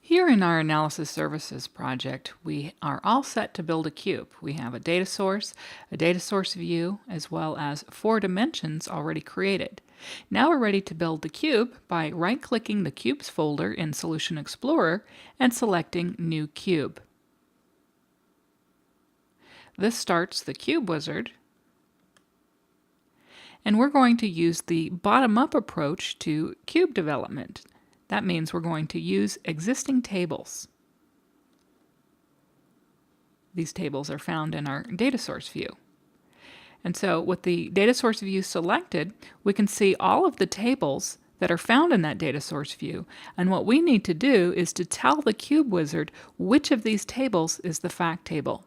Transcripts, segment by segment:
Here in our analysis services project, we are all set to build a cube. We have a data source view, as well as 4 dimensions already created. Now we're ready to build the cube by right-clicking the Cubes folder in Solution Explorer and selecting New Cube. This starts the Cube Wizard, and we're going to use the bottom-up approach to cube development. That means we're going to use existing tables. These tables are found in our data source view. And so with the data source view selected, we can see all of the tables that are found in that data source view. And what we need to do is to tell the Cube Wizard which of these tables is the fact table.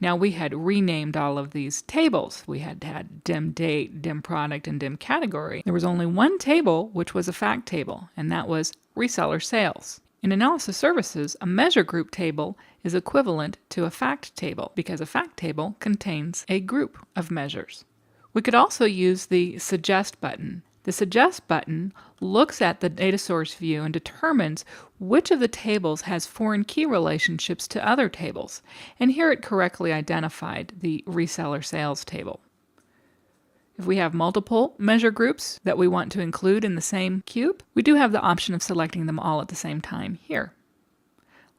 Now we had renamed all of these tables. We had dim date, dim product, and dim category. There was only one table which was a fact table, and that was reseller sales. In analysis services, a measure group table is equivalent to a fact table because a fact table contains a group of measures. We could also use the Suggest button. The Suggest button looks at the data source view and determines which of the tables has foreign key relationships to other tables, and here it correctly identified the reseller sales table. If we have multiple measure groups that we want to include in the same cube, we do have the option of selecting them all at the same time here.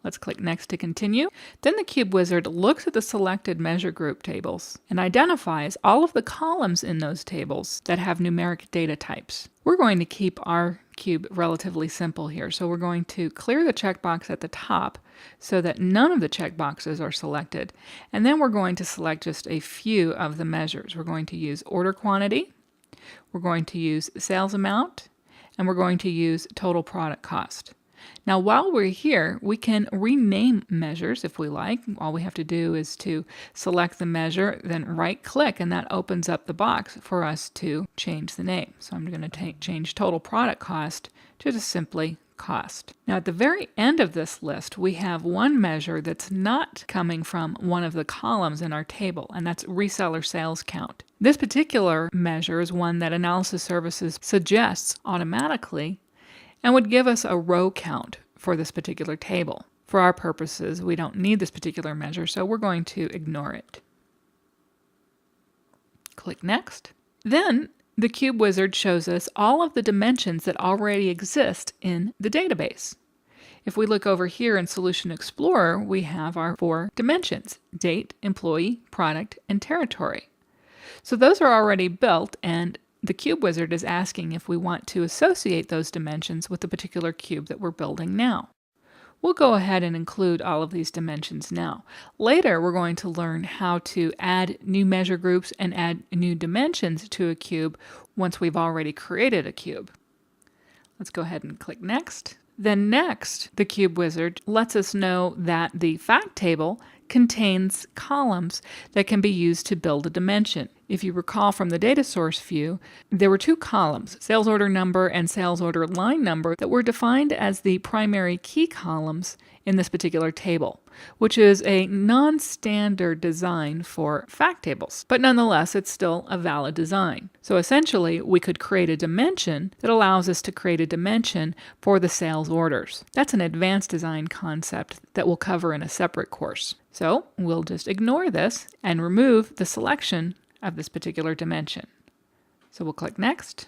Let's click Next to continue. Then the Cube Wizard looks at the selected measure group tables and identifies all of the columns in those tables that have numeric data types. We're going to keep our cube relatively simple here, so we're going to clear the checkbox at the top so that none of the checkboxes are selected, and then we're going to select just a few of the measures. We're going to use order quantity, we're going to use sales amount, and we're going to use total product cost. Now while we're here, we can rename measures if we like. All we have to do is to select the measure, then right-click, and that opens up the box for us to change the name. So I'm going to change total product cost to just simply cost. Now at the very end of this list, we have one measure that's not coming from one of the columns in our table, and that's reseller sales count. This particular measure is one that Analysis Services suggests automatically and would give us a row count for this particular table. For our purposes, we don't need this particular measure, so we're going to ignore it. Click Next. Then the Cube Wizard shows us all of the dimensions that already exist in the database. If we look over here in Solution Explorer, we have our 4 dimensions: date, employee, product, and territory. So those are already built, and the Cube Wizard is asking if we want to associate those dimensions with the particular cube that we're building now. We'll go ahead and include all of these dimensions now. Later, we're going to learn how to add new measure groups and add new dimensions to a cube once we've already created a cube. Let's go ahead and click Next. Then next, the Cube Wizard lets us know that the fact table contains columns that can be used to build a dimension. If you recall from the data source view, there were 2 columns, sales order number and sales order line number, that were defined as the primary key columns in this particular table, which is a non-standard design for fact tables. But nonetheless, it's still a valid design. So essentially, we could create a dimension that allows us to create a dimension for the sales orders. That's an advanced design concept that we'll cover in a separate course. So we'll just ignore this and remove the selection of this particular dimension. So we'll click Next.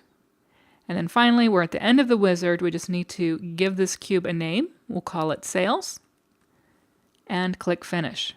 And then finally, we're at the end of the wizard. We just need to give this cube a name. We'll call it Sales, and click Finish.